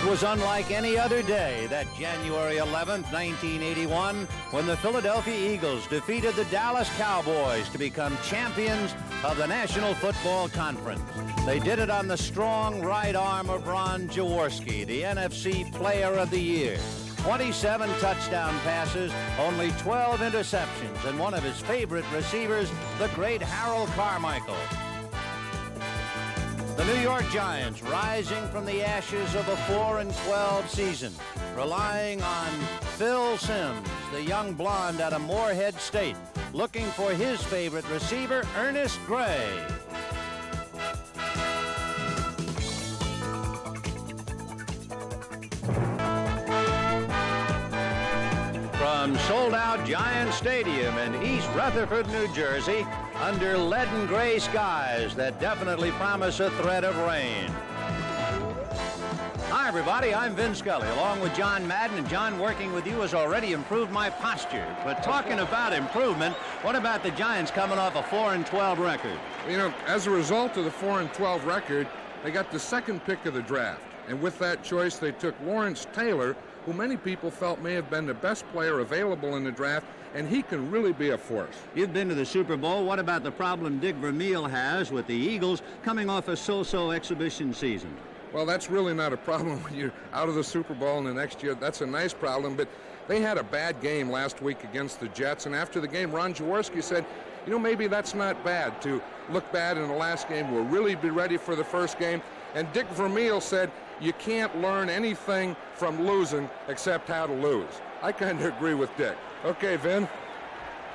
It was unlike any other day, that January 11th, 1981, when the Philadelphia Eagles defeated the Dallas Cowboys to become champions of the National Football Conference. They did it on the strong right arm of Ron Jaworski, the NFC Player of the Year. 27 touchdown passes, only 12 interceptions, and one of his favorite receivers, the great Harold Carmichael. The New York Giants rising from the ashes of a 4-12 season, relying on Phil Simms, the young blonde out of Morehead State, looking for his favorite receiver, Ernest Gray. From sold-out Giant Stadium in East Rutherford, New Jersey, under lead and gray skies that definitely promise a threat of rain. Hi, everybody. I'm Vin Scully, along with John Madden, and John, working with you has already improved my posture. But talking about improvement, what about the Giants coming off a 4-12 record? You know, as a result of the 4-12 record, they got the second pick of the draft. And with that choice, they took Lawrence Taylor, who many people felt may have been the best player available in the draft, and he can really be a force. You've been to the Super Bowl. What about the problem Dick Vermeil has with the Eagles coming off a so-so exhibition season? Well, that's really not a problem when you're out of the Super Bowl in the next year. That's a nice problem, but they had a bad game last week against the Jets, and after the game, Ron Jaworski said, you know, maybe that's not bad to look bad in the last game. We'll really be ready for the first game. And Dick Vermeil said, you can't learn anything from losing except how to lose. I kind of agree with Dick. Okay, Vin.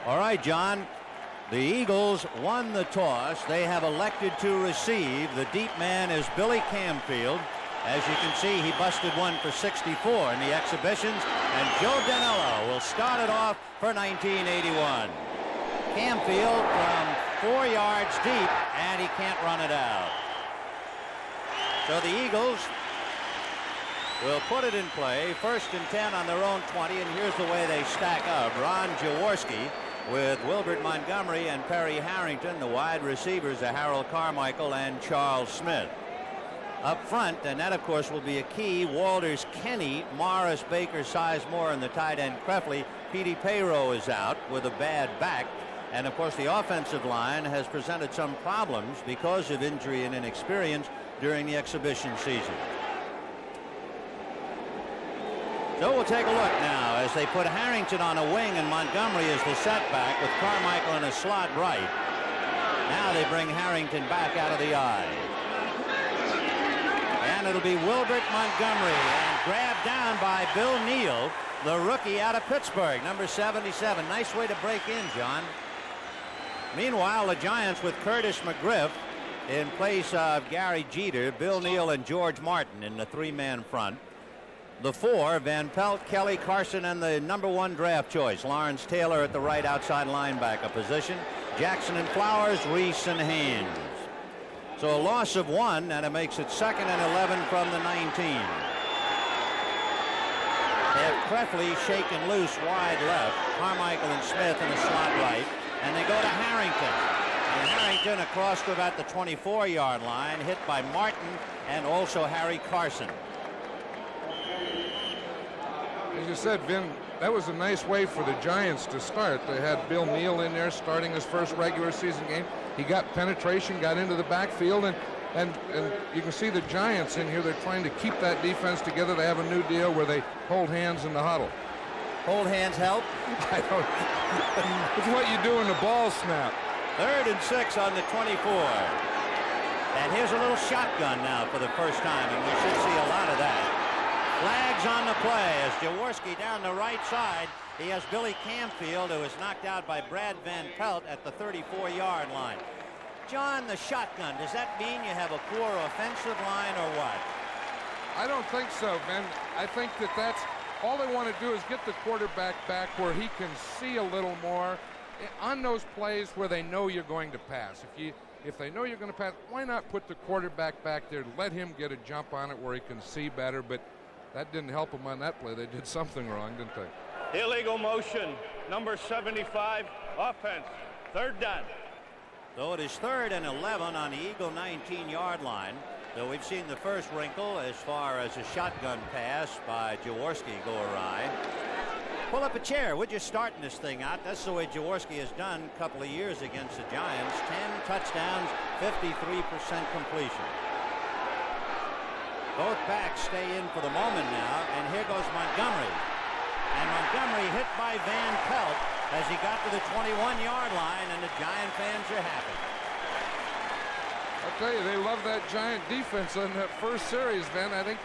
All right, John. The Eagles won the toss. They have elected to receive. The deep man is Billy Camfield. As you can see, he busted one for 64 in the exhibitions, and Joe Danilo will start it off for 1981. Camfield from 4 yards deep, and he can't run it out. So the Eagles will put it in play, 1st and 10 on their own 20, and here's the way they stack up. Ron Jaworski with Wilbert Montgomery and Perry Harrington. The wide receivers are Harold Carmichael and Charles Smith. Up front, and that, of course, will be a key, Walters Kenny, Morris, Baker, Sizemore, and the tight end Krefli. Petey Payro is out with a bad back. And, of course, the offensive line has presented some problems because of injury and inexperience during the exhibition season. So we'll take a look now as they put Harrington on a wing and Montgomery is the setback with Carmichael in a slot right. Now they bring Harrington back out of the eye. And it'll be Wilbert Montgomery, and grabbed down by Bill Neal, the rookie out of Pittsburgh, number 77. Nice way to break in, John. Meanwhile, the Giants with Curtis McGriff in place of Gary Jeter, Bill Neal, and George Martin in the three-man front. The four, Van Pelt, Kelly, Carson, and the number 1 draft choice, Lawrence Taylor at the right outside linebacker position. Jackson and Flowers, Reese and Haynes. So a loss of 1, and it makes it 2nd and 11 from the 19. They have Krefli shaken loose wide left, Carmichael and Smith in the slot right, and they go to Harrington. And Harrington across to about the 24-yard line, hit by Martin and also Harry Carson. As you said, Vin, that was a nice way for the Giants to start. They had Bill Neal in there starting his first regular season game. He got penetration, got into the backfield, and you can see the Giants in here. They're trying to keep that defense together. They have a new deal where they hold hands in the huddle. Hold hands help? I don't. It's what you do in the ball snap. 3rd and 6 on the 24. And here's a little shotgun now for the first time, and we should see a lot of that. Flags on the play as Jaworski down the right side. He has Billy Camfield, who is knocked out by Brad Van Pelt at the 34-yard line. John, the shotgun, does that mean you have a poor offensive line or what? I don't think so, Ben. I think that's all they want to do is get the quarterback back where he can see a little more on those plays where they know you're going to pass. If they know you're going to pass, why not put the quarterback back there, let him get a jump on it where he can see better? But that didn't help him on that play. They did something wrong, didn't they? Illegal motion, number 75, offense, 3rd down. So it is 3rd and 11 on the Eagle 19-yard line. So we've seen the first wrinkle as far as a shotgun pass by Jaworski go awry. Pull up a chair. We're just starting this thing out. That's the way Jaworski has done a couple of years against the Giants. 10 touchdowns, 53% completion. Both backs stay in for the moment now, and here goes Montgomery. And Montgomery hit by Van Pelt as he got to the 21-yard line, and the Giant fans are happy. I'll tell you, they love that Giant defense on that first series, Ben. I think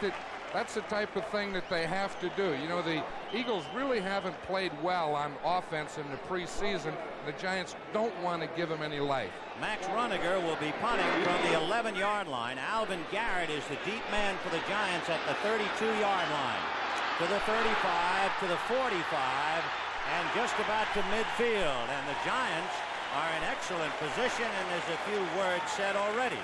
that's the type of thing that they have to do. You know, the Eagles really haven't played well on offense in the preseason. The Giants don't want to give them any life. Max Runiger will be punting from the 11-yard line. Alvin Garrett is the deep man for the Giants at the 32-yard line. To the 35, to the 45, and just about to midfield. And the Giants are in excellent position, and there's a few words said already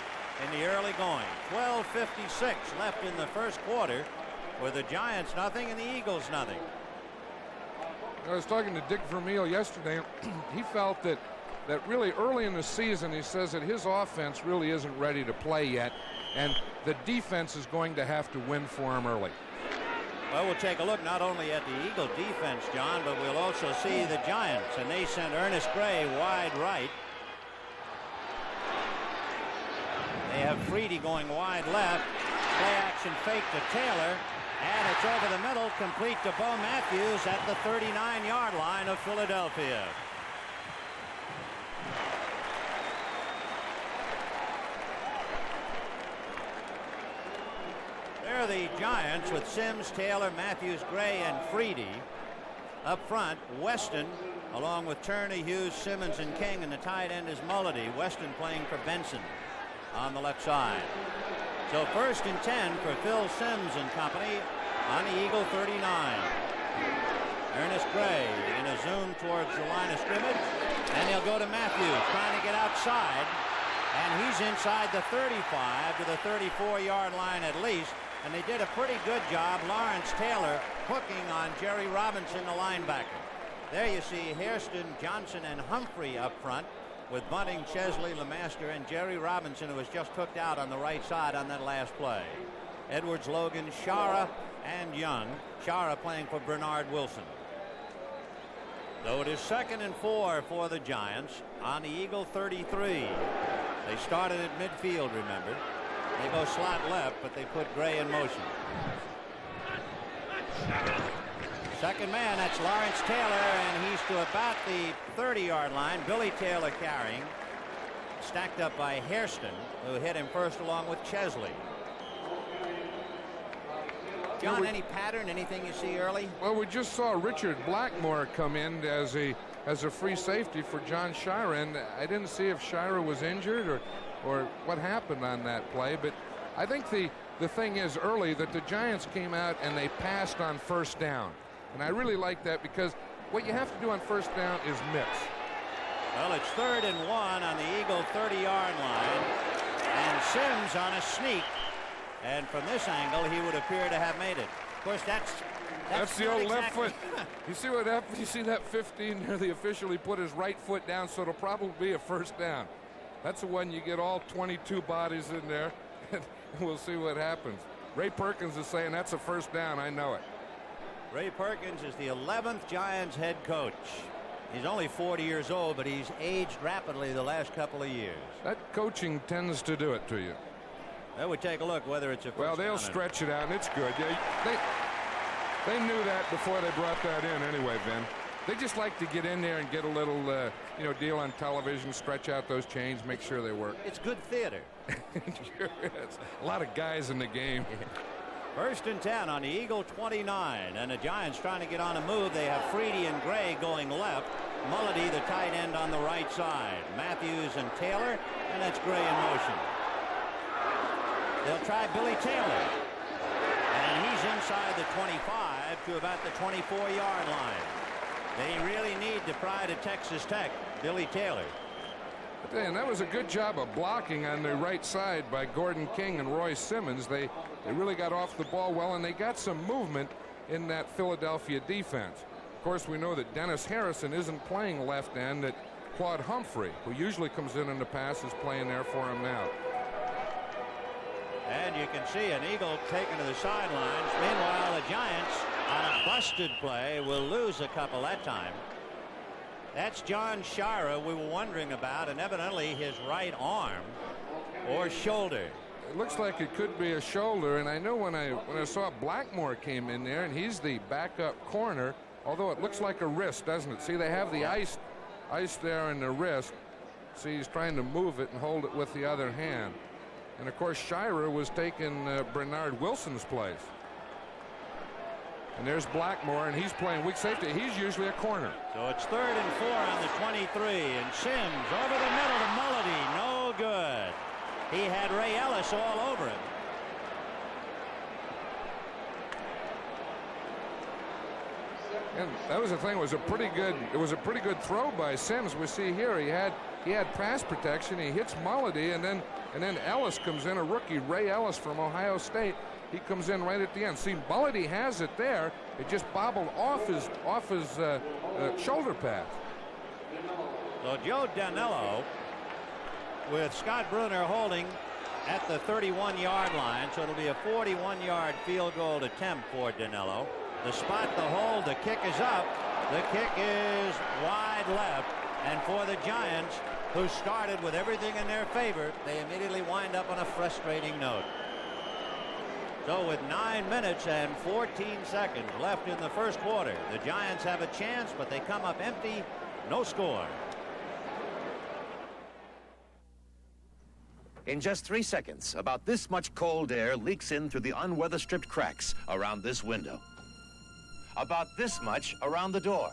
in the early going. 12:56 left in the first quarter with the Giants nothing and the Eagles nothing. I was talking to Dick Vermeil yesterday. He felt that really early in the season, he says that his offense really isn't ready to play yet, and the defense is going to have to win for him early. Well, we'll take a look not only at the Eagle defense, John, but we'll also see the Giants, and they sent Ernest Gray wide right. They have Freedy going wide left. Play action fake to Taylor. And it's over the middle, complete to Bo Matthews at the 39-yard line of Philadelphia. There are the Giants with Sims, Taylor, Matthews, Gray, and Freedy. Up front, Weston, along with Turney, Hughes, Simmons, and King, and the tight end is Mulledy. Weston playing for Benson on the left side. So 1st and 10 for Phil Sims and company on the Eagle 39. Ernest Gray in a zoom towards the line of scrimmage, and he'll go to Matthews trying to get outside, and he's inside the 35 to the 34-yard line at least, and they did a pretty good job. Lawrence Taylor hooking on Jerry Robinson, the linebacker. There you see Hairston, Johnson, and Humphrey up front, with Bunting, Chesley, LeMaster, and Jerry Robinson, who was just hooked out on the right side on that last play. Edwards, Logan, Shara, and Young. Shara playing for Bernard Wilson. So it is 2nd and 4 for the Giants on the Eagle 33. They started at midfield, remember. They go slot left, but they put Gray in motion. Second man, that's Lawrence Taylor, and he's to about the 30-yard line. Billy Taylor carrying, stacked up by Hairston, who hit him first along with Chesley. John, any pattern, anything you see early? Well, we just saw Richard Blackmore come in as a free safety for John Shira, and I didn't see if Shira was injured or what happened on that play, but I think the thing is early that the Giants came out and they passed on 1st down. And I really like that because what you have to do on 1st down is mix. Well, it's 3rd and 1 on the Eagle 30-yard line, and Sims on a sneak. And from this angle, he would appear to have made it. Of course, that's the old left foot. You see what happened? You see that 15 there? The official, he put his right foot down, so it'll probably be a 1st down. That's the one you get all 22 bodies in there, and we'll see what happens. Ray Perkins is saying that's a 1st down. I know it. Ray Perkins is the 11th Giants head coach. He's only 40 years old, but he's aged rapidly the last couple of years. That coaching tends to do it to you. Well, we take a look whether it's a first Well, they'll down stretch it out, and it's good. They knew that before they brought that in anyway, Ben. They just like to get in there and get a little, deal on television, stretch out those chains, make sure they work. It's good theater. Sure is. A lot of guys in the game. 1st and 10 on the Eagle 29, and the Giants trying to get on a move. They have Freedy and Gray going left. Mulledy, the tight end, on the right side. Matthews and Taylor, and that's Gray in motion. They'll try Billy Taylor, and he's inside the 25 to about the 24-yard line. They really need the pride of Texas Tech, Billy Taylor. And that was a good job of blocking on the right side by Gordon King and Roy Simmons. They really got off the ball well, and they got some movement in that Philadelphia defense. Of course, we know that Dennis Harrison isn't playing left end, that Claude Humphrey, who usually comes in the pass, is playing there for him now. And you can see an eagle taken to the sidelines. Meanwhile, the Giants, on a busted play, will lose a couple that time. That's John Shira we were wondering about, and evidently his right arm or shoulder. It looks like it could be a shoulder, and I know when I saw Blackmore came in there, and he's the backup corner, although it looks like a wrist, doesn't it? See, they have the ice there in the wrist. See, he's trying to move it and hold it with the other hand. And of course, Shira was taking Bernard Wilson's place. And there's Blackmore, and he's playing weak safety. He's usually a corner. So it's 3rd and 4 on the 23, and Sims over the middle to Mulledy. No good. He had Ray Ellis all over him. And that was the thing. It was a pretty good throw by Sims. We see here he had pass protection. He hits Mulledy, and then Ellis comes in, a rookie, Ray Ellis from Ohio State. He comes in right at the end. See, Mulledy has it there. It just bobbled off his shoulder pad. So Joe Danilo with Scott Brunner holding at the 31-yard line. So it'll be a 41-yard field goal attempt for Danilo. The spot, the hold, the kick is up. The kick is wide left. And for the Giants, who started with everything in their favor, they immediately wind up on a frustrating note. So with 9 minutes and 14 seconds left in the first quarter, the Giants have a chance, but they come up empty. No score. In just 3 seconds, about this much cold air leaks in through the unweather-stripped cracks around this window. About this much around the door.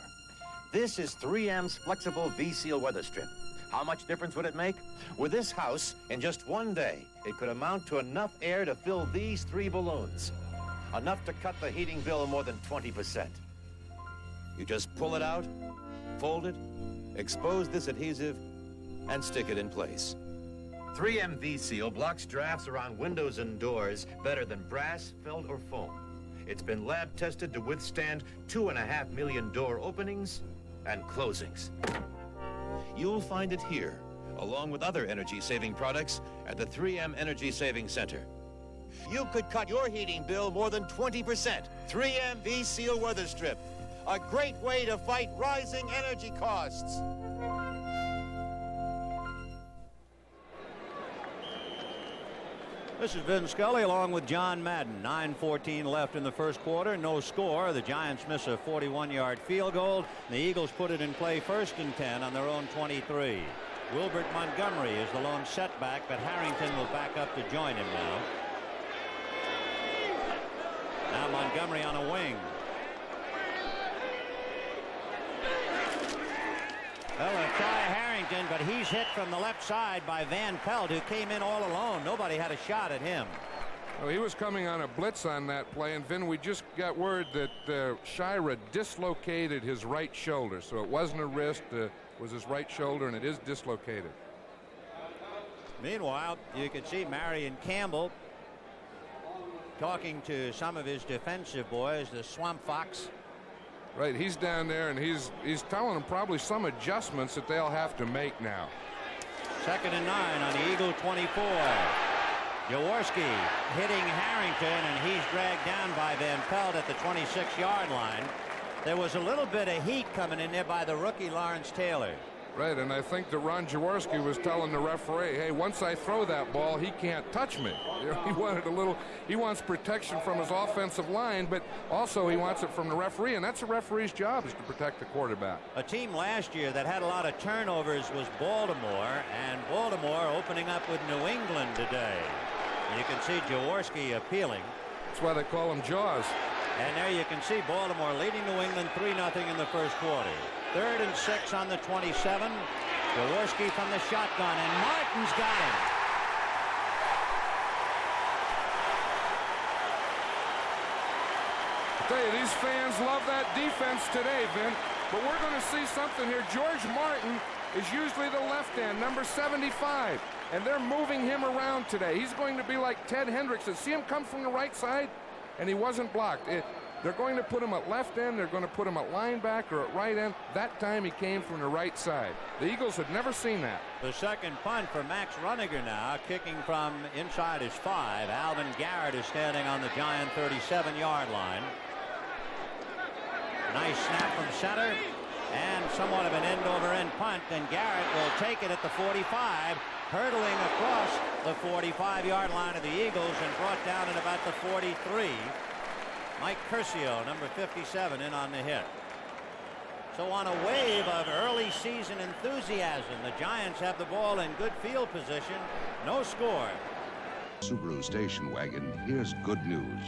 This is 3M's flexible V-Seal weather strip. How much difference would it make? With this house, in just one day, it could amount to enough air to fill these 3 balloons. Enough to cut the heating bill more than 20%. You just pull it out, fold it, expose this adhesive, and stick it in place. 3M V-Seal blocks drafts around windows and doors better than brass, felt, or foam. It's been lab tested to withstand 2.5 million door openings and closings. You'll find it here, along with other energy-saving products at the 3M Energy Saving Center. You could cut your heating bill more than 20%. 3M V-Seal Weather Strip, a great way to fight rising energy costs. This is Vin Scully along with John Madden. 9:14 left in the first quarter. No score. The Giants miss a 41-yard field goal. The Eagles put it in play 1st and 10 on their own 23. Wilbert Montgomery is the lone setback, but Harrington will back up to join him now. Now Montgomery on a wing. Well, they'll try Harrington, but he's hit from the left side by Van Pelt, who came in all alone. Nobody had a shot at him. Well, he was coming on a blitz on that play, and Vin, we just got word that Shira dislocated his right shoulder. So it wasn't a wrist, it was his right shoulder, and it is dislocated. Meanwhile, you can see Marion Campbell talking to some of his defensive boys, the Swamp Fox. Right, he's down there, and he's telling them probably some adjustments that they'll have to make now. 2nd and 9 on the Eagle 24. Jaworski hitting Harrington, and he's dragged down by Van Pelt at the 26-yard line. There was a little bit of heat coming in there by the rookie Lawrence Taylor. Right, and I think that Ron Jaworski was telling the referee, hey, once I throw that ball, he can't touch me. You know, he wants protection from his offensive line, but also he wants it from the referee, and that's a referee's job, is to protect the quarterback. A team last year that had a lot of turnovers was Baltimore, and Baltimore opening up with New England today. And you can see Jaworski appealing. That's why they call him Jaws. And there you can see Baltimore leading New England 3-0 in the first quarter. 3rd and 6 on the 27. Jaworski from the shotgun, and Martin's got him. I tell you, these fans love that defense today, Vin. But we're going to see something here. George Martin is usually the left end, number 75. And they're moving him around today. He's going to be like Ted Hendrickson. See him come from the right side? And he wasn't blocked. They're going to put him at left end. They're going to put him at linebacker or at right end. That time he came from the right side. The Eagles had never seen that. The second punt for Max Runniger now, kicking from inside his 5. Alvin Garrett is standing on the Giant 37-yard line. Nice snap from center, and somewhat of an end-over-end punt, and Garrett will take it at the 45, hurtling across the 45-yard line of the Eagles and brought down at about the 43. Mike Curcio, number 57, in on the hit. So on a wave of early season enthusiasm, the Giants have the ball in good field position. No score. Subaru station wagon, here's good news.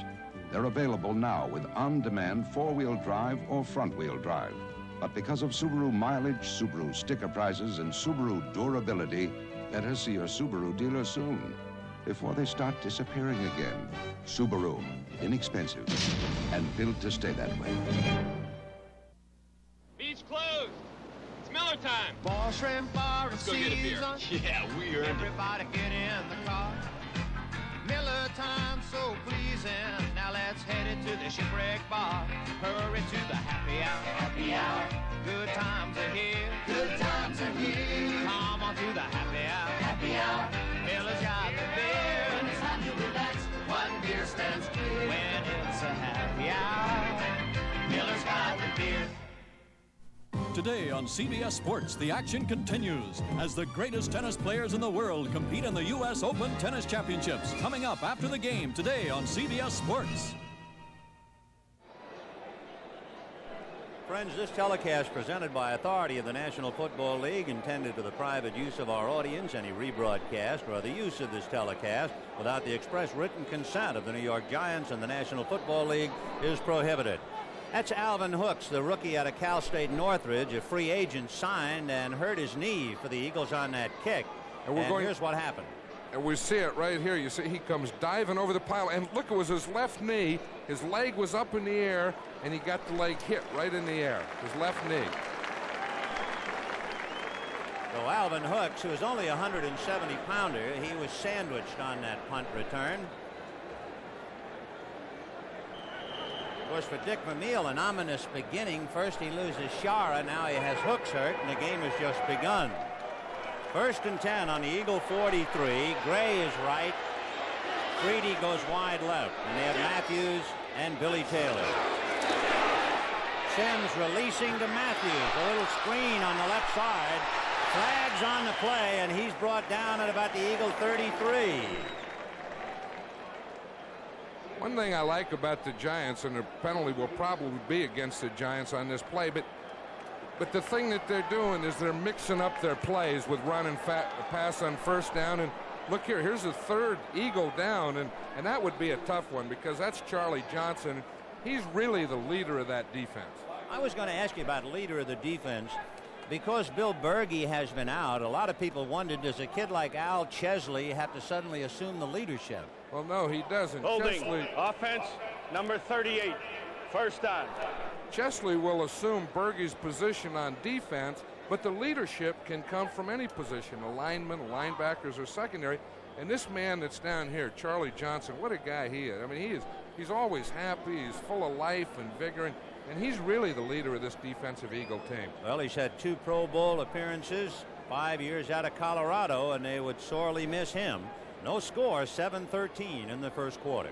They're available now with on-demand 4-wheel drive or front-wheel drive. But because of Subaru mileage, Subaru sticker prices, and Subaru durability, better see your Subaru dealer soon before they start disappearing again. Subaru, inexpensive and built to stay that way. Beach closed. It's Miller time. Bar shrimp bar Let's go get a beer. Yeah, we earned it. Everybody get in the car. Miller time so pleasing. Now let's head it to the shipwreck bar. Hurry to the happy hour. Happy hour. Good times are here. Good times are here. Come on to the happy hour. Happy hour. Miller's got the beer. When it's time to relax, one beer stands clear. When it's a happy hour, Miller's got the beer. Today on CBS Sports, the action continues as the greatest tennis players in the world compete in the U.S. Open Tennis Championships. Coming up after the game today on CBS Sports. Friends, this telecast presented by authority of the National Football League, intended for the private use of our audience. Any rebroadcast or the use of this telecast without the express written consent of the New York Giants and the National Football League is prohibited. That's Alvin Hooks, the rookie out of Cal State Northridge, a free agent, signed and hurt his knee for the Eagles on that kick. And here's what happened. And we see it right here. You see he comes diving over the pile, and look, it was his left knee. His leg was up in the air, and he got the leg hit right in the air, his left knee. So Alvin Hooks, who is only a 170-pounder, he was sandwiched on that punt return. Of course, for Dick Vermeil, an ominous beginning. First he loses Shara, now he has Hooks hurt, and the game has just begun. 1st and 10 on the Eagle 43. Gray is right. Freedy goes wide left, and they have Matthews and Billy Taylor. Sims releasing to Matthews. A little screen on the left side. Flags on the play, and he's brought down at about the Eagle 33. One thing I like about the Giants, and the penalty will probably be against the Giants on this play, but the thing that they're doing is they're mixing up their plays with run and pass on 1st down. And look here, here's the 3rd Eagle down, and that would be a tough one because that's Charlie Johnson. He's really the leader of that defense. I was going to ask you about leader of the defense. Because Bill Bergey has been out, a lot of people wondered, does a kid like Al Chesley have to suddenly assume the leadership? Well, no, he doesn't. Holding. Chesley, Offense, number 38. First down. Chesley will assume Bergey's position on defense, but the leadership can come from any position, a lineman, linebackers, or secondary. And this man that's down here, Charlie Johnson, what a guy he is. I mean, he's always happy. He's full of life and vigor. And he's really the leader of this defensive Eagle team. Well, he's had 2 Pro Bowl appearances, 5 years out of Colorado, and they would sorely miss him. No score, 7-13 in the 1st quarter.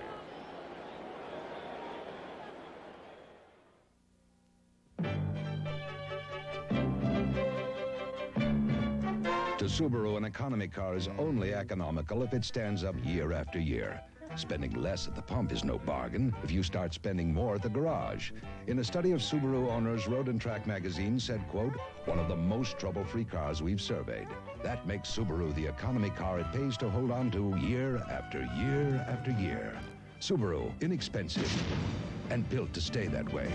To Subaru, an economy car is only economical if it stands up year after year. Spending less at the pump is no bargain if you start spending more at the garage. In a study of Subaru owners, Road and Track magazine said, quote, one of the most trouble-free cars we've surveyed. That makes Subaru the economy car it pays to hold on to year after year after year. Subaru, inexpensive and built to stay that way.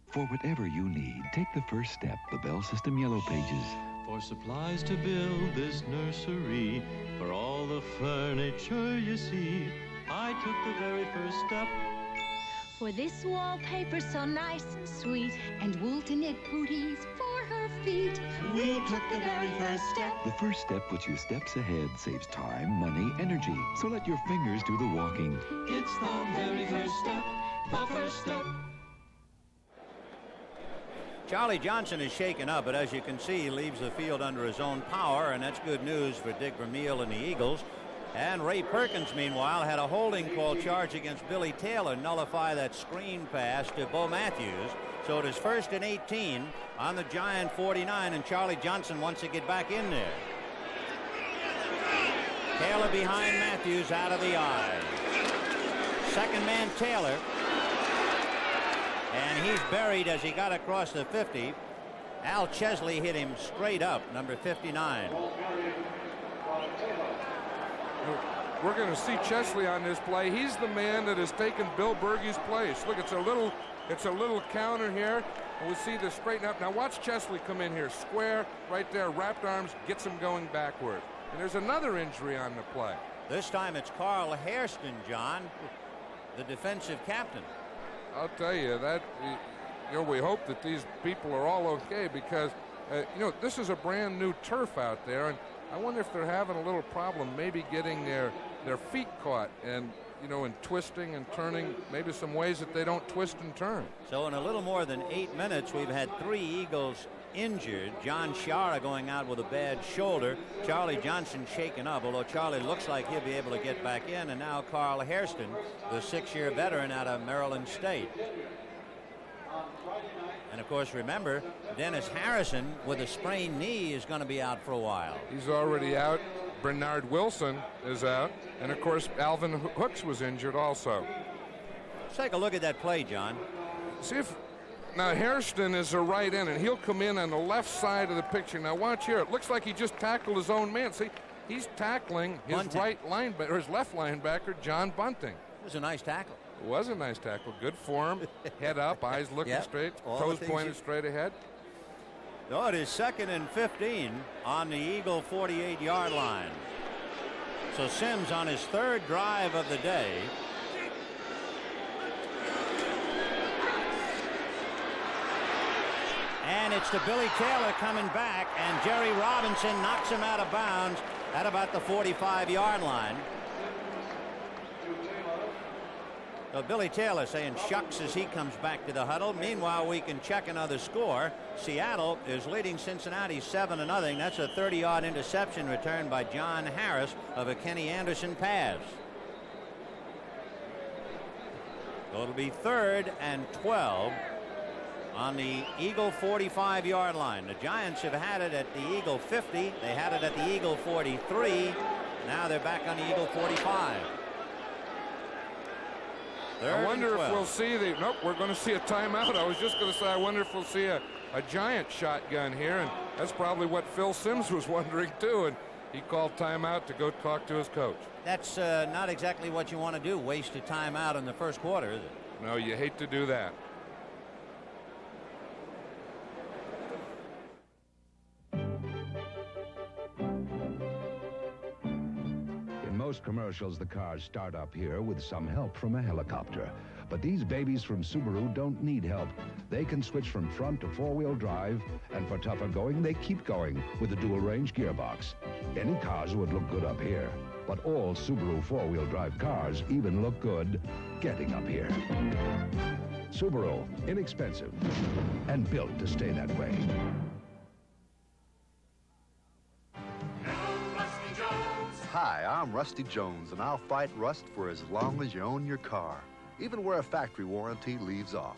For whatever you need, take the first step, the Bell System Yellow Pages. For supplies to build this nursery, for all the furniture you see, I took the very first step. For this wallpaper so nice and sweet, and wool to knit booties for her feet. We took the very first step. The first step puts you steps ahead, saves time, money, energy. So let your fingers do the walking. It's the very first step, the first step. Charlie Johnson is shaken up, but as you can see, he leaves the field under his own power, and that's good news for Dick Vermeil and the Eagles. And Ray Perkins, meanwhile, had a holding call charge against Billy Taylor, nullify that screen pass to Bo Matthews. So it is 1st and 18 on the Giant 49, and Charlie Johnson wants to get back in there. Taylor behind Matthews, out of the eye. Second man Taylor. And he's buried as he got across the 50. Al Chesley hit him straight up, number 59. We're going to see Chesley on this play. He's the man that has taken Bill Bergey's place. Look, it's a little counter here, and we see this straighten up. Now watch Chesley come in here, square right there, wrapped arms, gets him going backward. And there's another injury on the play. This time it's Carl Hairston, John, the defensive captain. I'll tell you that, we hope that these people are all okay, because this is a brand new turf out there, and I wonder if they're having a little problem maybe getting their feet caught and in twisting and turning, maybe some ways that they don't twist and turn. So in a little more than 8 minutes, we've had 3 Eagles injured. John Shara going out with a bad shoulder. Charlie Johnson shaken up, although Charlie looks like he'll be able to get back in. And now Carl Hairston, the 6-year veteran out of Maryland State. And of course, remember, Dennis Harrison with a sprained knee is going to be out for a while. He's already out. Bernard Wilson is out. And of course, Alvin Hooks was injured also. Let's take a look at that play, John. See if now Hairston is a right end, and he'll come in on the left side of the picture. Now watch here. It looks like he just tackled his own man. See, he's tackling his his left linebacker, John Bunting. It was a nice tackle. It was a nice tackle. Good form. Head up, eyes looking straight, toes pointed straight ahead. No, it is 2nd and 15 on the Eagle 48-yard line. So Sims on his 3rd drive of the day. And it's to Billy Taylor coming back, and Jerry Robinson knocks him out of bounds at about the 45-yard line. So Billy Taylor saying shucks as he comes back to the huddle. Meanwhile, we can check another score. Seattle is leading Cincinnati 7-0. That's a 30-yard interception returned by John Harris of a Kenny Anderson pass. So it'll be 3rd and 12 on the Eagle 45-yard line. The Giants have had it at the Eagle 50. They had it at the Eagle 43. Now they're back on the Eagle 45. I wonder if we'll see nope, we're going to see a timeout. I was just going to say, I wonder if we'll see a Giant shotgun here, and that's probably what Phil Simms was wondering too, and he called timeout to go talk to his coach. That's not exactly what you want to do, waste a timeout in the first quarter, is it? No, you hate to do that. Most commercials, the cars start up here with some help from a helicopter. But these babies from Subaru don't need help. They can switch from front to 4-wheel drive, and for tougher going, they keep going with the dual-range gearbox. Any cars would look good up here, but all Subaru 4-wheel drive cars even look good getting up here. Subaru, inexpensive and built to stay that way. Hi, I'm Rusty Jones, and I'll fight rust for as long as you own your car, even where a factory warranty leaves off.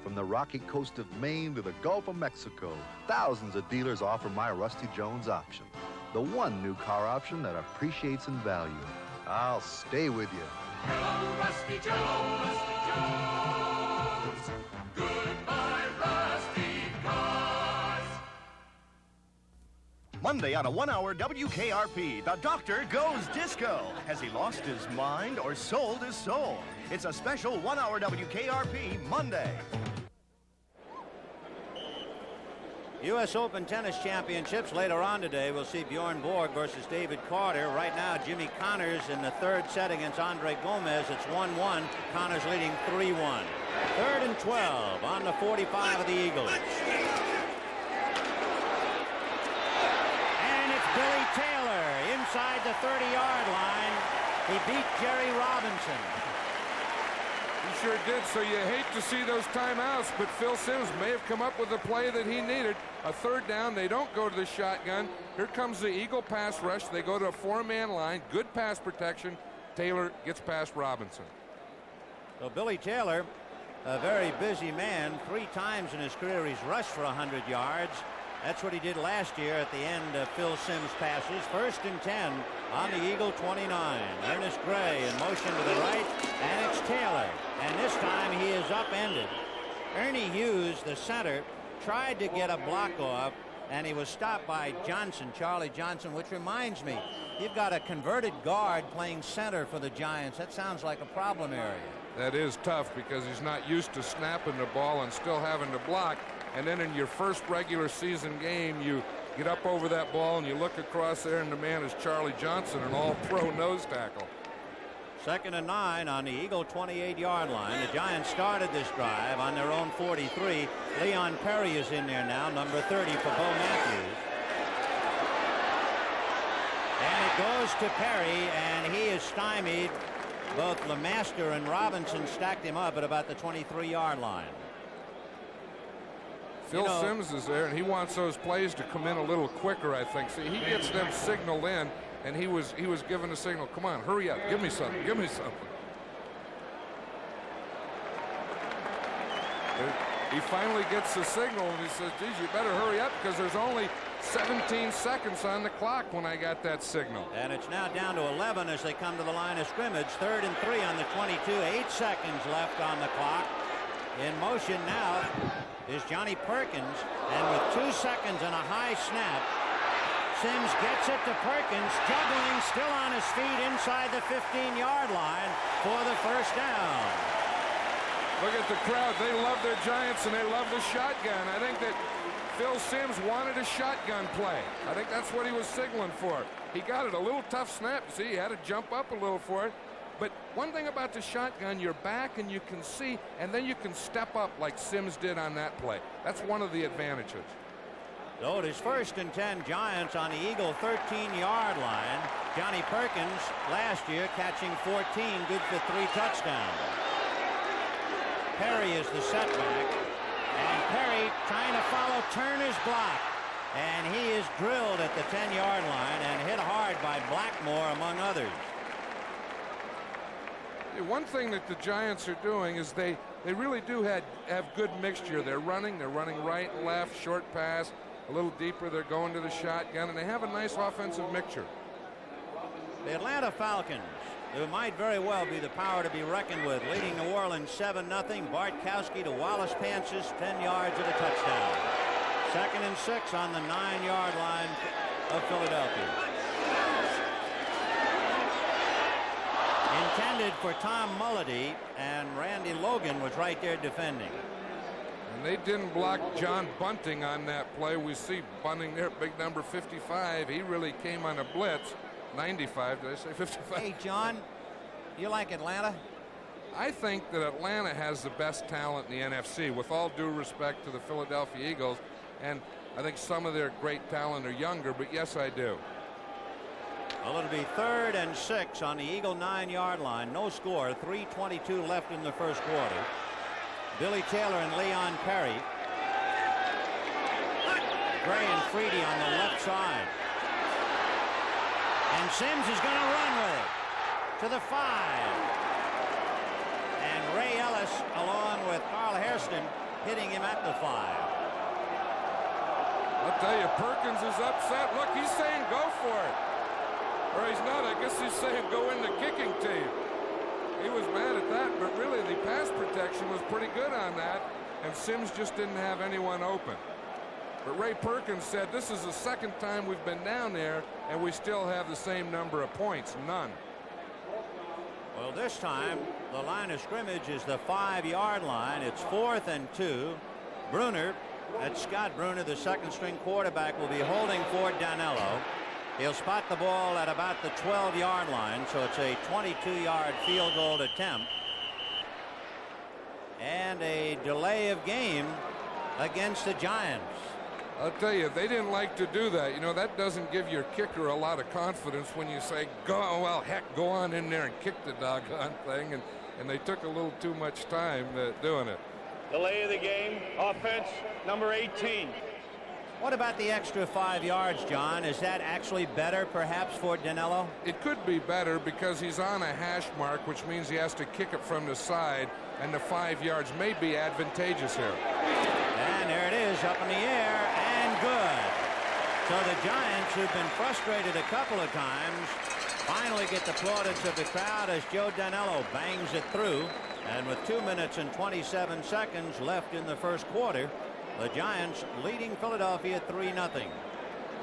From the rocky coast of Maine to the Gulf of Mexico, thousands of dealers offer my Rusty Jones option, the one new car option that appreciates in value. I'll stay with you. Hello, Rusty Jones. Rusty Jones. Goodbye, Rusty Cars. Monday on a 1-hour WKRP, the doctor goes disco. Has he lost his mind or sold his soul? It's a special 1-hour WKRP Monday. U.S. Open Tennis Championships later on today. We'll see Bjorn Borg versus David Carter. Right now, Jimmy Connors in the 3rd set against Andre Gomez. It's 1-1. Connors leading 3-1. 3rd and 12 on the 45 of the Eagles. inside the 30-yard line. He beat Jerry Robinson. He sure did, so you hate to see those timeouts, but Phil Simms may have come up with the play that he needed. A third down, they don't go to the shotgun. Here comes the Eagle pass rush. They go to a 4-man line, good pass protection. Taylor gets past Robinson. So Billy Taylor, a very busy man. 3 times in his career he's rushed for 100 yards. That's what he did last year at the end of Phil Simms' passes. 1st and 10 on the Eagle 29. Ernest Gray in motion to the right, and it's Taylor. And this time he is upended. Ernie Hughes, the center, tried to get a block off, and he was stopped by Johnson, Charlie Johnson, which reminds me, you've got a converted guard playing center for the Giants. That sounds like a problem area. That is tough because he's not used to snapping the ball and still having to block. And then in your first regular season game, you get up over that ball and you look across there, and the man is Charlie Johnson, an all-pro nose tackle. 2nd and 9 on the Eagle 28-yard line. The Giants started this drive on their own 43. Leon Perry is in there now, number 30 for Bo Matthews. And it goes to Perry, and he is stymied. Both LeMaster and Robinson stacked him up at about the 23-yard line. Phil Simms is there, and he wants those plays to come in a little quicker, I think. See, he gets them signaled in, and he was given a signal. Come on, hurry up, give me something, give me something. He finally gets the signal, and he says, geez, you better hurry up because there's only 17 seconds on the clock when I got that signal. And it's now down to 11 as they come to the line of scrimmage. 3rd and 3 on the 22. 8 seconds left on the clock. In motion now is Johnny Perkins, and with 2 seconds and a high snap, Simms gets it to Perkins, juggling, still on his feet inside the 15-yard line for the 1st down. Look at the crowd. They love their Giants, and they love the shotgun. I think that Phil Simms wanted a shotgun play. I think that's what he was signaling for. He got it. A little tough snap. See, he had to jump up a little for it. But one thing about the shotgun, you're back and you can see, and then you can step up like Simms did on that play. That's one of the advantages. So it is 1st and 10 Giants on the Eagle 13-yard line. Johnny Perkins last year catching 14, good for 3 touchdowns. Perry is the setback, and Perry trying to follow Turner's block, and he is drilled at the 10-yard line and hit hard by Blackmore among others. One thing that the Giants are doing is they really do have good mixture. They're running right and left, short pass, a little deeper, they're going to the shotgun, and they have a nice offensive mixture. The Atlanta Falcons, who might very well be the power to be reckoned with, leading New Orleans 7-0. Bartkowski to Wallace Pansis, 10 yards and a touchdown. 2nd and 6 on the 9-yard line of Philadelphia. Intended for Tom Mulledy, and Randy Logan was right there defending. And they didn't block John Bunting on that play. We see Bunting there, big number 55. He really came on a blitz. 95, did I say 55? Hey, John, you like Atlanta? I think that Atlanta has the best talent in the NFC, with all due respect to the Philadelphia Eagles. And I think some of their great talent are younger, but yes, I do. Well, it'll be 3rd and 6 on the Eagle 9-yard line. No score. 3:22 left in the first quarter. Billy Taylor and Leon Perry. Gray and Freedy on the left side. And Simms is going to run with it to the 5. And Ray Ellis, along with Carl Hairston, hitting him at the 5. I'll tell you, Perkins is upset. Look, he's saying go for it. Or he's not. I guess he's saying go in the kicking team. He was mad at that, but really the pass protection was pretty good on that, and Simms just didn't have anyone open. But Ray Perkins said this is the 2nd time we've been down there, and we still have the same number of points, none. Well, this time the line of scrimmage is the 5-yard line. It's 4th and 2. Bruner, that's Scott Bruner, the 2nd-string quarterback, will be holding for Danilo. He'll spot the ball at about the 12-yard line, so it's a 22-yard field goal attempt. And a delay of game against the Giants. I'll tell you, they didn't like to do that. You know, that doesn't give your kicker a lot of confidence when you say, well, heck, go on in there and kick the doggone thing. And they took a little too much time doing it. Delay of the game, offense, number 18. What about the extra 5 yards, John? Is that actually better, perhaps, for Dinello? It could be better because he's on a hash mark, which means he has to kick it from the side, and the 5 yards may be advantageous here. And there it is, up in the air, and good. So the Giants, who've been frustrated a couple of times, finally get the plaudits of the crowd as Joe Dinello bangs it through. And with 2 minutes and 27 seconds left in the first quarter, the Giants leading Philadelphia 3-0.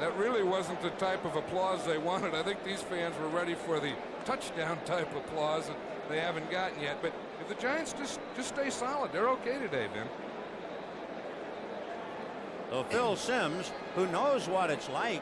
That really wasn't the type of applause they wanted. I think these fans were ready for the touchdown type applause that they haven't gotten yet. But if the Giants just stay solid, they're okay today, Vin. So Phil Simms, who knows what it's like,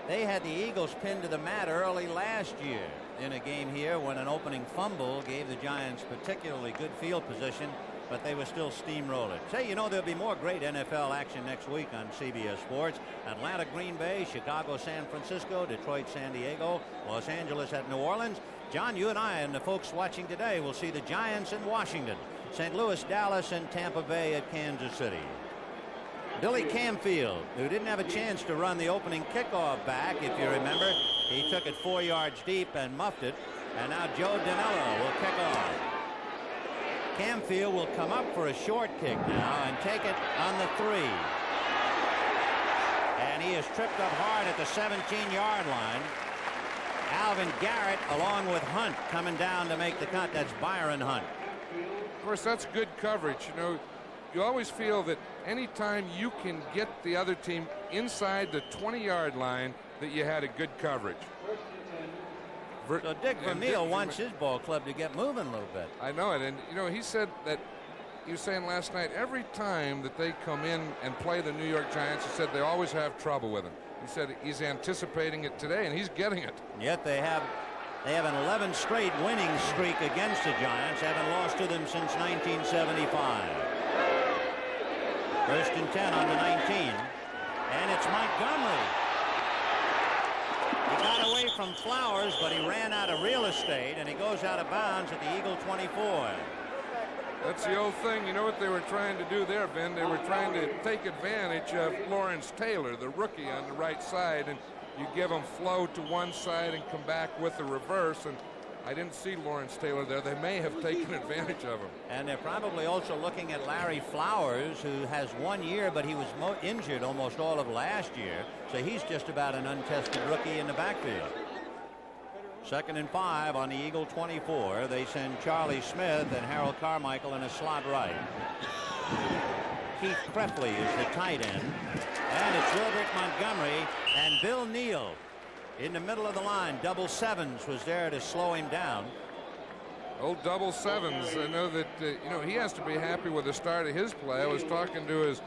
they had the Eagles pinned to the mat early last year in a game here when an opening fumble gave the Giants particularly good field position, but they were still steamrolling. Say, you know, there'll be more great NFL action next week on CBS Sports. Atlanta, Green Bay, Chicago, San Francisco, Detroit, San Diego, Los Angeles at New Orleans. John, you and I and the folks watching today will see the Giants in Washington, St. Louis, Dallas, and Tampa Bay at Kansas City. Billy Camfield, who didn't have a chance to run the opening kickoff back, if you remember, he took it 4 yards deep and muffed it. And now Joe Dinello will kick off. Camfield will come up for a short kick now and take it on the 3. And he is tripped up hard at the 17-yard line. Alvin Garrett along with Hunt coming down to make the cut. That's Byron Hunt. Of course, that's good coverage. You know, you always feel that anytime you can get the other team inside the 20-yard line, that you had a good coverage. So Dick Vermeil wants his ball club to get moving a little bit. I know it. And, you know, he said that, he was saying last night, every time that they come in and play the New York Giants, he said they always have trouble with him. He said he's anticipating it today, and he's getting it. Yet they have an 11 straight winning streak against the Giants, haven't lost to them since 1975. First and 10 on the 19. And it's Montgomery. He got away from Flowers, but he ran out of real estate, and he goes out of bounds at the Eagle 24. That's the old thing. You know what they were trying to do there, Vin? They were trying to take advantage of Lawrence Taylor, the rookie on the right side, and you give him flow to one side and come back with the reverse, and I didn't see Lawrence Taylor there. They may have taken advantage of him. And they're probably also looking at Larry Flowers, who has 1 year, but he was injured almost all of last year. So he's just about an untested rookie in the backfield. 2nd and 5 on the Eagle 24. They send Charlie Smith and Harold Carmichael in a slot right. Keith Krefley is the tight end. And it's Wilbert Montgomery and Bill Neal in the middle of the line. Double sevens was there to slow him down. Old double sevens. I know that, you know, he has to be happy with the start of his play. I was talking to his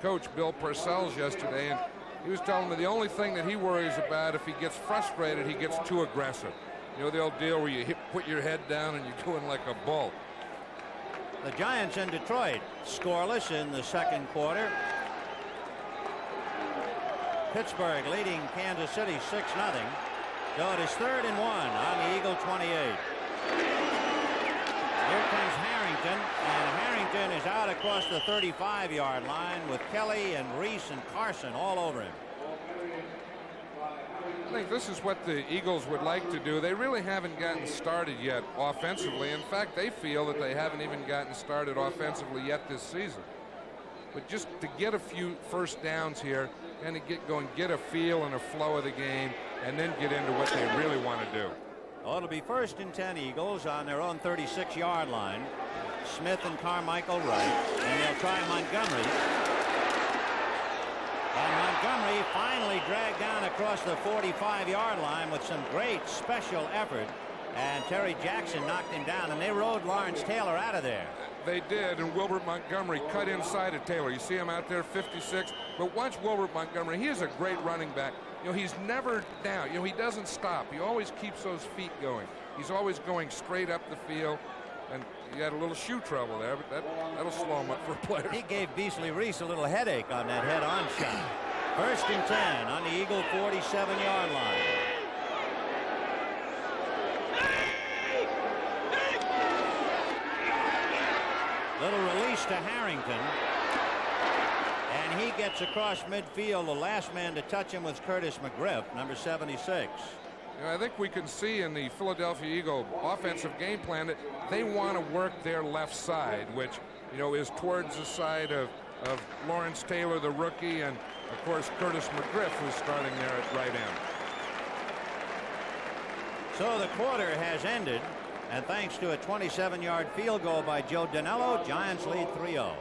coach, Bill Parcells, yesterday, and he was telling me the only thing that he worries about, if he gets frustrated, he gets too aggressive. You know, the old deal where you put your head down and you're going like a bull. The Giants in Detroit scoreless in the second quarter. Pittsburgh leading Kansas City 6-0. So it is 3rd and 1 on the Eagle 28. Here comes Harrington, and Harrington is out across the 35-yard line with Kelly and Reese and Carson all over him. I think this is what the Eagles would like to do. They really haven't gotten started yet offensively. In fact, they feel that they haven't even gotten started offensively yet this season. But just to get a few first downs here, kind of get going, get a feel and a flow of the game, and then get into what they really want to do. Oh, it'll be 1st and 10 Eagles on their own 36-yard line. Smith and Carmichael right, and they'll try Montgomery. And Montgomery finally dragged down across the 45-yard line with some great special effort. And Terry Jackson knocked him down, and they rode Lawrence Taylor out of there. They did, and Wilbert Montgomery cut inside of Taylor. You see him out there, 56. But watch Wilbert Montgomery. He is a great running back. You know, he's never down. You know, he doesn't stop. He always keeps those feet going. He's always going straight up the field. And he had a little shoe trouble there, but that'll slow him up for a player. He gave Beasley Reese a little headache on that head-on shot. First and 10 on the Eagle 47-yard line. Little release to Harrington. And he gets across midfield. The last man to touch him was Curtis McGriff, number 76. You know, I think we can see in the Philadelphia Eagle offensive game plan that they want to work their left side, which, you know, is towards the side of Lawrence Taylor, the rookie, and, of course, Curtis McGriff, who's starting there at right end. So the quarter has ended, and thanks to a 27-yard field goal by Joe Danello, Giants lead 3-0.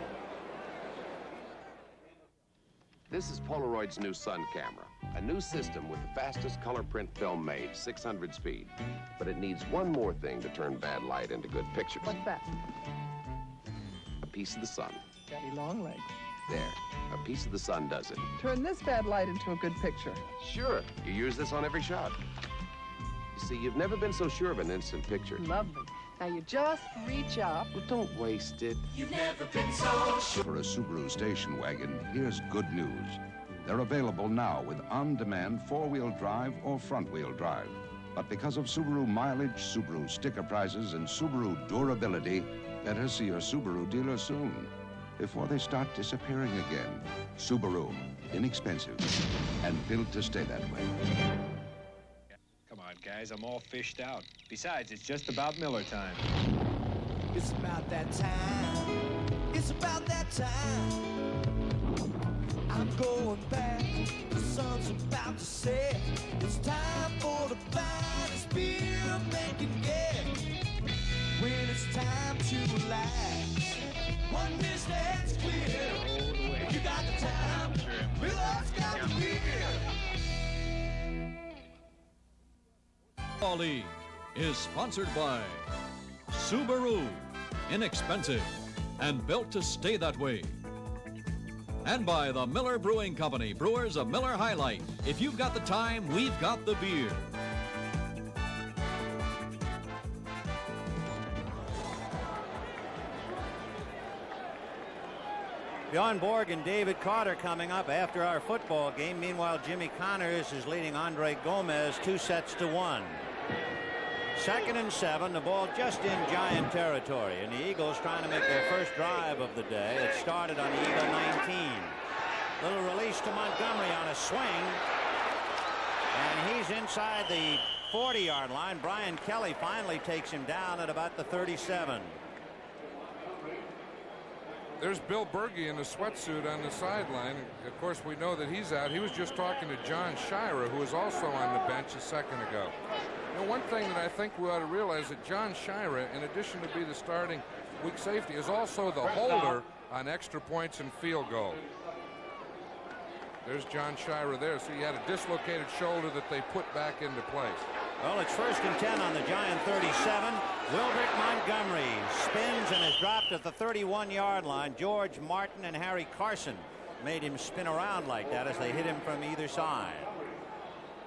This is Polaroid's new Sun camera, a new system with the fastest color print film made, 600 speed. But it needs one more thing to turn bad light into good pictures. What's that? A piece of the sun. Daddy long legs. There, a piece of the sun does it. Turn this bad light into a good picture. Sure, you use this on every shot. You see, you've never been so sure of an instant picture. Lovely. Now you just reach up. Well, don't waste it. You've never been so sure. For a Subaru station wagon, here's good news. They're available now with on-demand four-wheel drive or front-wheel drive. But because of Subaru mileage, Subaru sticker prices, and Subaru durability, better see your Subaru dealer soon, before they start disappearing again. Subaru, inexpensive, and built to stay that way. Come on, guys, I'm all fished out. Besides, it's just about Miller time. It's about that time. It's about that time. I'm going back. The sun's about to set. It's time for the finest beer man can get. When it's time to relax, one dish that's clear. You got the time. Miller's got the beer. Football League is sponsored by Subaru, inexpensive and built to stay that way. And by the Miller Brewing Company, brewers of Miller High Life. If you've got the time, we've got the beer. Bjorn Borg and David Carter coming up after our football game. Meanwhile, Jimmy Connors is leading Andre Gomez 2-1. Second and 7, the ball just in Giant territory, and the Eagles trying to make their first drive of the day. It started on the Eagle 19. Little release to Montgomery on a swing, and he's inside the 40-yard line. Brian Kelly finally takes him down at about the 37. There's Bill Berge in the sweatsuit on the sideline. Of course, we know that he's out. He was just talking to John Shira, who was also on the bench a second ago. You know, one thing that I think we ought to realize that John Shira, in addition to be the starting weak safety, is also the holder on extra points and field goal. There's John Shira there. So he had a dislocated shoulder that they put back into place. Well, it's first and 10 on the Giant 37. Wildrick Montgomery spins and is dropped at the 31-yard line. George Martin and Harry Carson made him spin around like that as they hit him from either side.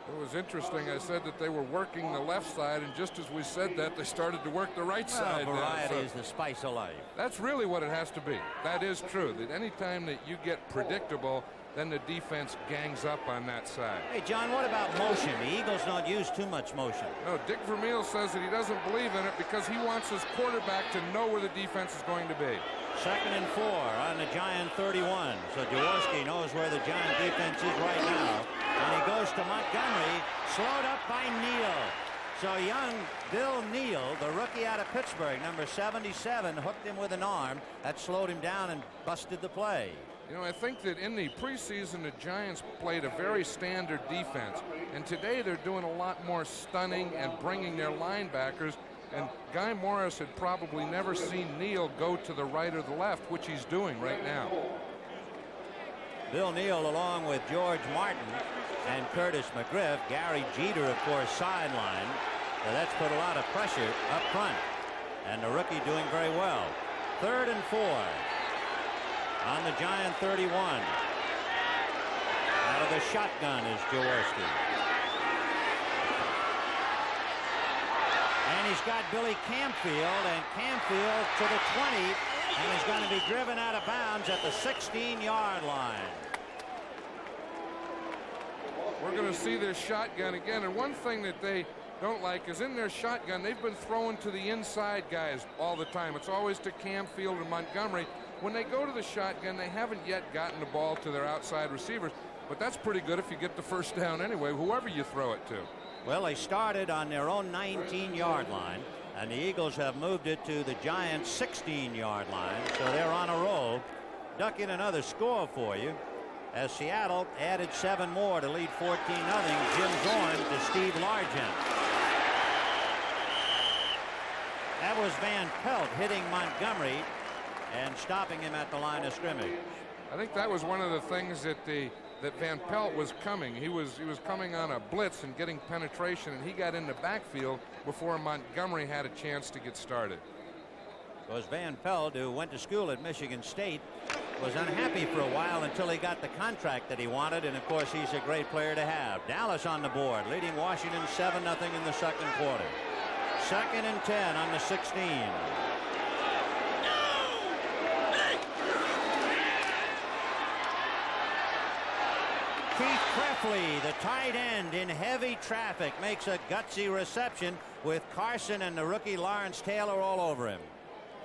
It was interesting. I said that they were working the left side, and just as we said that, they started to work the right side. Variety is the spice of life. That's really what it has to be. That is true. That any time that you get predictable, then the defense gangs up on that side. Hey, John, what about motion? The Eagles don't use too much motion. No, Dick Vermeil says that he doesn't believe in it because he wants his quarterback to know where the defense is going to be. Second and 4 on the Giant 31. So Jaworski knows where the Giant defense is right now. And he goes to Montgomery, slowed up by Neal. So young Bill Neal, the rookie out of Pittsburgh, number 77, hooked him with an arm. That slowed him down and busted the play. You know, I think that in the preseason, the Giants played a very standard defense. And today they're doing a lot more stunning and bringing their linebackers. And Guy Morris had probably never seen Neal go to the right or the left, which he's doing right now. Bill Neal along with George Martin and Curtis McGriff. Gary Jeter, of course, sideline. So that's put a lot of pressure up front. And the rookie doing very well. Third and 4 on the Giant 31. Out of the shotgun is Jaworski. And he's got Billy Campfield, and Campfield to the 20, and he's going to be driven out of bounds at the 16-yard line. We're going to see this shotgun again. And one thing that they don't like is in their shotgun, they've been throwing to the inside guys all the time. It's always to Camfield and Montgomery. When they go to the shotgun, they haven't yet gotten the ball to their outside receivers. But that's pretty good if you get the first down anyway, whoever you throw it to. Well, they started on their own 19-yard line, and the Eagles have moved it to the Giants' 16-yard line, so they're on a roll. Duck in another score for you as Seattle added 7 more to lead 14-0. Jim Zorn to Steve Largent. That was Van Pelt hitting Montgomery and stopping him at the line of scrimmage. I think that was one of the things that Van Pelt was coming. He was coming on a blitz and getting penetration, and he got in the backfield before Montgomery had a chance to get started. Because Van Pelt, who went to school at Michigan State, was unhappy for a while until he got the contract that he wanted, and of course he's a great player to have. Dallas on the board, leading Washington 7-0 in the second quarter. 2nd and 10 on the 16. Keith Krefli, the tight end in heavy traffic, makes a gutsy reception with Carson and the rookie Lawrence Taylor all over him.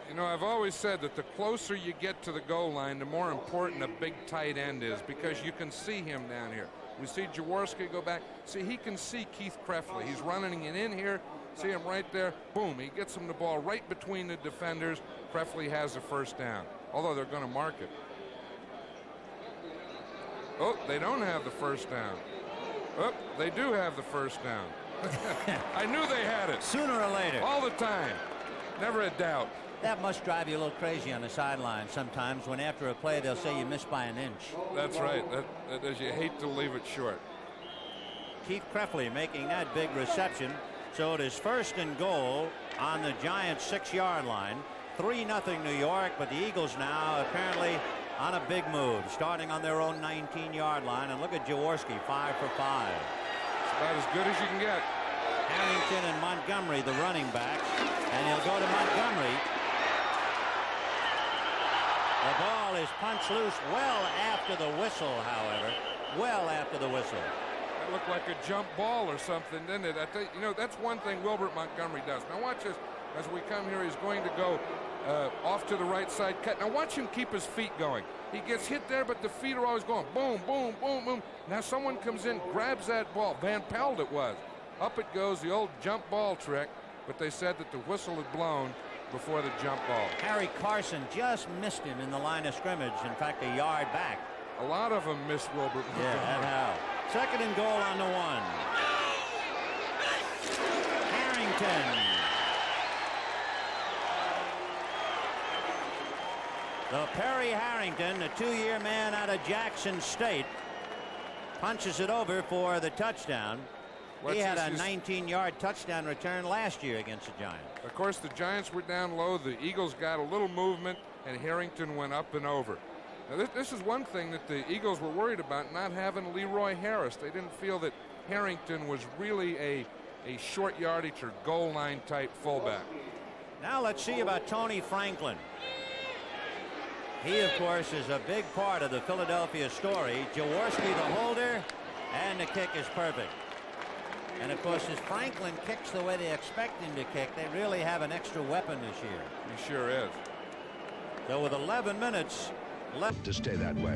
You know, I've always said that the closer you get to the goal line, the more important a big tight end is, because you can see him down here. We see Jaworski go back. See, he can see Keith Krefli. He's running it in here. See him right there. Boom, he gets him the ball right between the defenders. Krefli has the first down, although they're going to mark it. Oh, they don't have the first down. Oh, they do have the first down. I knew they had it. Sooner or later. All the time. Never a doubt. That must drive you a little crazy on the sideline sometimes when after a play they'll say you missed by an inch. That's right. That does. You hate to leave it short. Keith Krefli making that big reception. So it is 1st and goal on the Giants' 6-yard line. 3-0 New York, but the Eagles now apparently on a big move, starting on their own 19-yard line. And look at Jaworski, 5 for 5. It's about as good as you can get. Harrington and Montgomery, the running backs, and he'll go to Montgomery. The ball is punched loose well after the whistle, however. Well after the whistle. That looked like a jump ball or something, didn't it? I think, you know, that's one thing Wilbert Montgomery does. Now watch this. As we come here, he's going to go off to the right side cut. Now watch him keep his feet going. He gets hit there, but the feet are always going boom, boom, boom, boom. Now someone comes in, grabs that ball. Van Pelt it was. Up it goes, the old jump ball trick. But they said that the whistle had blown before the jump ball. Harry Carson just missed him in the line of scrimmage. In fact, a yard back. A lot of them missed Wilbert. Yeah, that how. 2nd and goal on the 1. Harrington. The Perry Harrington, the 2-year man out of Jackson State, punches it over for the touchdown. He had a 19-yard touchdown return last year against the Giants. Of course, the Giants were down low. The Eagles got a little movement, and Harrington went up and over. Now, this is one thing that the Eagles were worried about, not having Leroy Harris. They didn't feel that Harrington was really a short yardage or goal line type fullback. Now let's see about Tony Franklin. He, of course, is a big part of the Philadelphia story. Jaworski, the holder, and the kick is perfect. And, of course, as Franklin kicks the way they expect him to kick, they really have an extra weapon this year. He sure is. So with 11 minutes left to stay that way.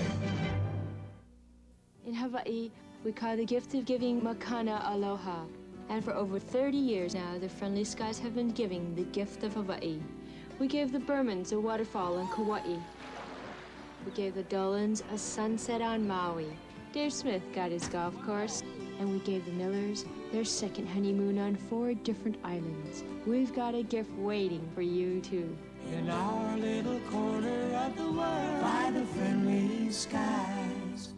In Hawaii, we call the gift of giving Makana Aloha. And for over 30 years now, the Friendly Skies have been giving the gift of Hawaii. We gave the Burmans a waterfall in Kauai. We gave the Dolans a sunset on Maui. Dave Smith got his golf course. And we gave the Millers their second honeymoon on 4 different islands. We've got a gift waiting for you, too. In our little corner of the world, by the friendly skies.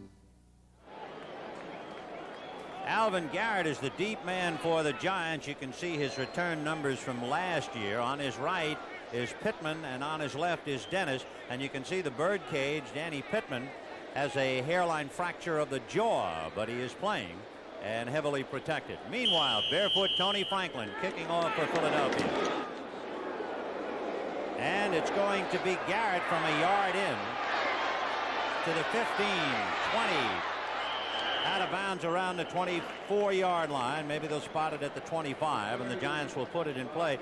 Alvin Garrett is the deep man for the Giants. You can see his return numbers from last year. On his right is Pittman, and on his left is Dennis. And you can see the birdcage. Danny Pittman has a hairline fracture of the jaw, but he is playing and heavily protected. Meanwhile, barefoot Tony Franklin kicking off for Philadelphia. And it's going to be Garrett from a yard in to the 15, 20, out of bounds around the 24-yard line. Maybe they'll spot it at the 25, and the Giants will put it in play.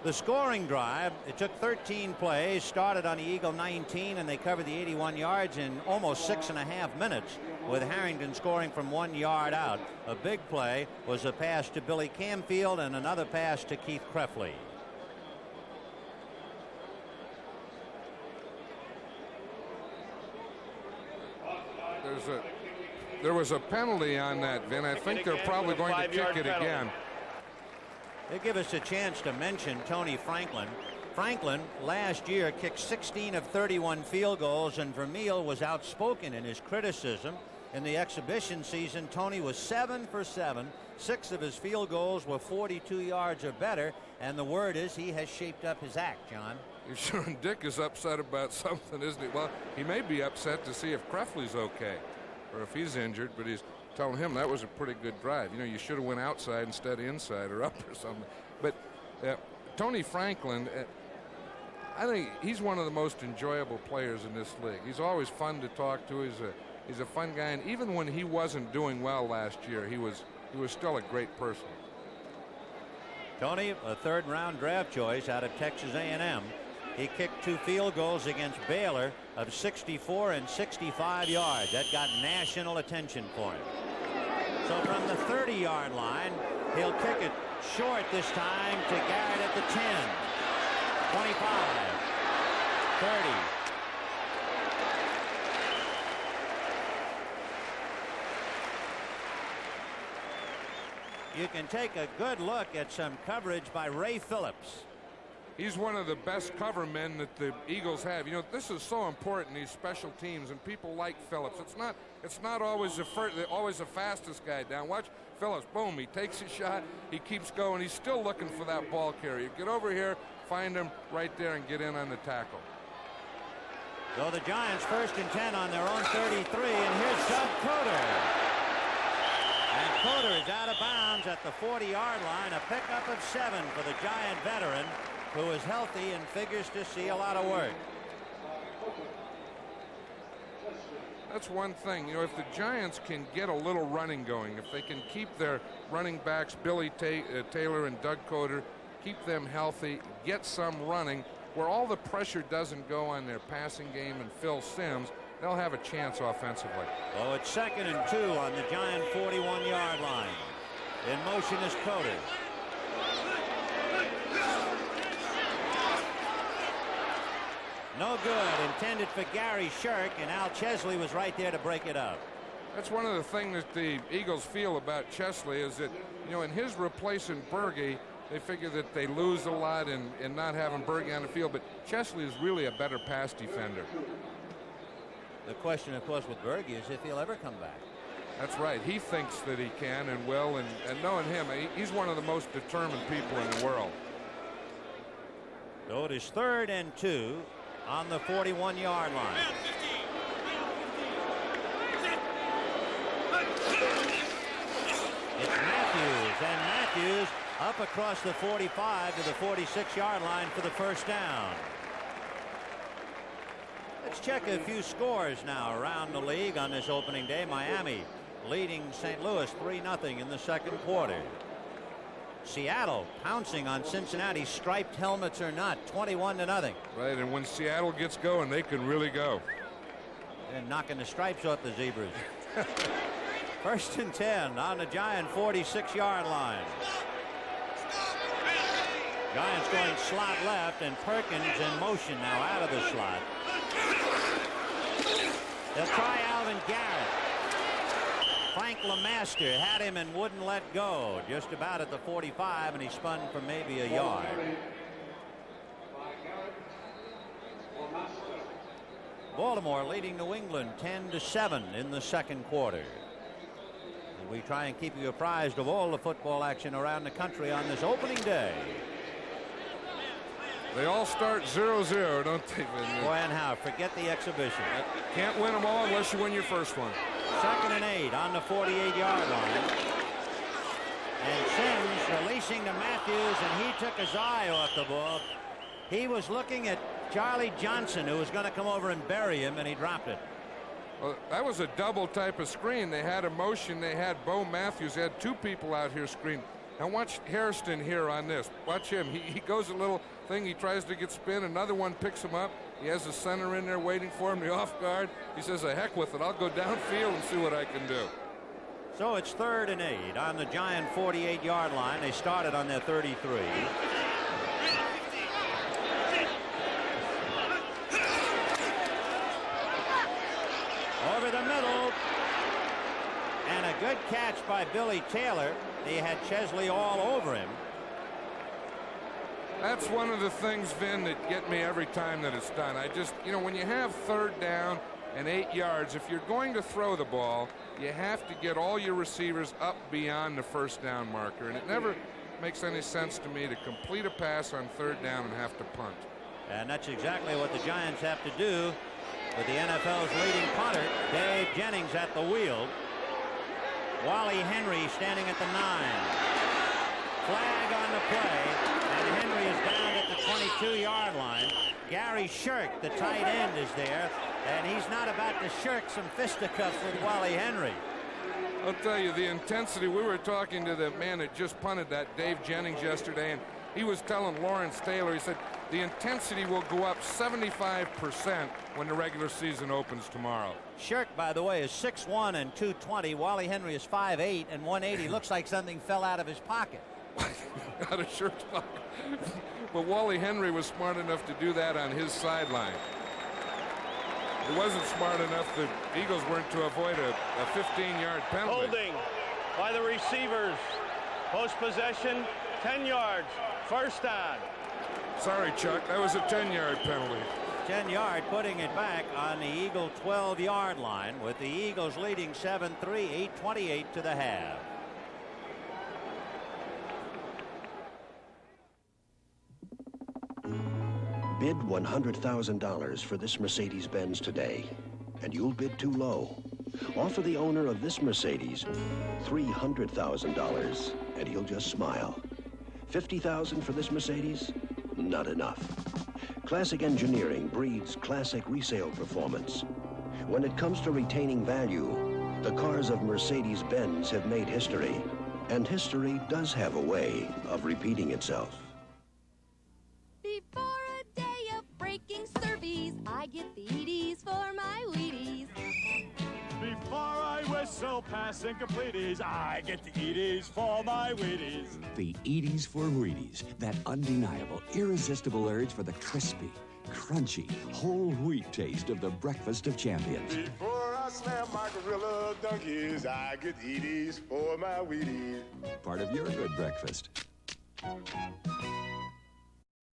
The scoring drive, it took 13 plays, started on the Eagle 19, and they covered the 81 yards in almost 6.5 minutes, with Harrington scoring from 1 yard out. A big play was a pass to Billy Camfield and another pass to Keith Krefli. There was a penalty on that, Vin. I think they're probably going to kick it again. They give us a chance to mention Tony Franklin. Franklin last year kicked 16 of 31 field goals, and Vermeil was outspoken in his criticism. In the exhibition season, Tony was 7 for 7. 6 of his field goals were 42 yards or better, and the word is he has shaped up his act, John. You're sure Dick is upset about something, isn't he? Well, he may be upset to see if Krefli's okay or if he's injured, but he's telling him that was a pretty good drive. You know, you should have went outside instead of inside or up or something. But Tony Franklin, I think he's one of the most enjoyable players in this league. He's always fun to talk to. He's a fun guy, and even when he wasn't doing well last year, he was still a great person. Tony, a third-round draft choice out of Texas A&M. He kicked 2 field goals against Baylor of 64 and 65 yards. That got national attention for him. So from the 30-yard line, he'll kick it short this time to Garrett at the 10, 25, 30. You can take a good look at some coverage by Ray Phillips. He's one of the best cover men that the Eagles have. You know, this is so important, these special teams, and people like Phillips. It's not always the fastest guy down. Watch Phillips. Boom, he takes his shot. He keeps going. He's still looking for that ball carrier. Get over here, find him right there, and get in on the tackle. So the Giants 1st and 10 on their own 33, and here's Doug Coder. And Coder is out of bounds at the 40-yard line. A pickup of 7 for the Giant veteran, who is healthy and figures to see a lot of work. That's one thing. You know, if the Giants can get a little running going, if they can keep their running backs, Billy Taylor and Doug Coder, keep them healthy, get some running, where all the pressure doesn't go on their passing game and Phil Simms, they'll have a chance offensively. Oh, it's 2nd and 2 on the Giant 41-yard line. In motion is Coder. No good. Intended for Gary Shirk, and Al Chesley was right there to break it up. That's one of the things that the Eagles feel about Chesley is that, you know, in his replacing Berge, they figure that they lose a lot in not having Berge on the field, but Chesley is really a better pass defender. The question, of course, with Berge is if he'll ever come back. That's right. He thinks that he can and will, and knowing him, he's one of the most determined people in the world. So it is 3rd and 2 on the 41-yard line. It's Matthews, and Matthews up across the 45 to the 46-yard line for the 1st down. Let's check a few scores now around the league on this opening day. Miami leading St. Louis 3-0 in the 2nd quarter. Seattle pouncing on Cincinnati, striped helmets or not, 21-0. Right, and when Seattle gets going, they can really go. And knocking the stripes off the Zebras. 1st and 10 on the Giant 46-yard line. Giants going slot left, and Perkins in motion now out of the slot. They'll try Alvin Garrett. Frank LeMaster had him and wouldn't let go, just about at the 45, and he spun for maybe a yard. Baltimore leading New England 10-7 in the 2nd quarter. And we try and keep you apprised of all the football action around the country on this opening day. They all start 0-0, don't they? Boy, and how, forget the exhibition. Can't win them all unless you win your first one. 2nd and 8 on the 48-yard line. And Simms releasing to Matthews, and he took his eye off the ball. He was looking at Charlie Johnson, who was going to come over and bury him, and he dropped it. Well, that was a double type of screen. They had a motion. They had Bo Matthews. They had two people out here screened. Now watch Hairston here on this. Watch him. He goes a little thing. He tries to get spin. Another one picks him up. He has the center in there waiting for him, the off guard. He says, the heck with it. I'll go downfield and see what I can do. So it's 3rd and 8 on the Giant 48-yard line. They started on their 33. Over the middle. And a good catch by Billy Taylor. He had Chesley all over him. That's one of the things, Vin, that get me every time that it's done. I just, you know, when you have 3rd down and 8 yards, if you're going to throw the ball, you have to get all your receivers up beyond the 1st down marker. And it never makes any sense to me to complete a pass on 3rd down and have to punt. And that's exactly what the Giants have to do with the NFL's leading punter, Dave Jennings, at the wheel. Wally Henry standing at the 9. Flag on the play. And Henry is down at the 22-yard line. Gary Shirk, the tight end, is there. And he's not about to shirk some fisticuffs with Wally Henry. I'll tell you, the intensity. We were talking to the man that just punted that, Dave Jennings, yesterday, and he was telling Lawrence Taylor, he said, the intensity will go up 75% when the regular season opens tomorrow. Shirk, by the way, is 6'1" and 220. Wally Henry is 5'8" and 180. Looks like something fell out of his pocket. Out of Shirk's pocket. But Wally Henry was smart enough to do that on his sideline. He wasn't smart enough. The Eagles weren't to avoid a 15-yard penalty. Holding by the receivers. Post possession, 10 yards. 1st down. Sorry, Chuck. That was a 10-yard penalty. 10-yard, putting it back on the Eagle 12-yard line with the Eagles leading 7-3, 8:28 to the half. Bid $100,000 for this Mercedes-Benz today, and you'll bid too low. Offer the owner of this Mercedes $300,000, and he'll just smile. $50,000 for this Mercedes? Not enough. Classic engineering breeds classic resale performance. When it comes to retaining value, the cars of Mercedes-Benz have made history, and history does have a way of repeating itself. Before a day of breaking surveys, I get the Edie's for my Wheaties. Before I whistle passing completies, I get the Edie's for my Wheaties. The Edie's for Wheaties, that undeniable, irresistible urge for the crispy, crunchy, whole wheat taste of the breakfast of champions. Before I slam my gorilla donkeys, I get the Edie's for my Wheaties. Part of your good breakfast.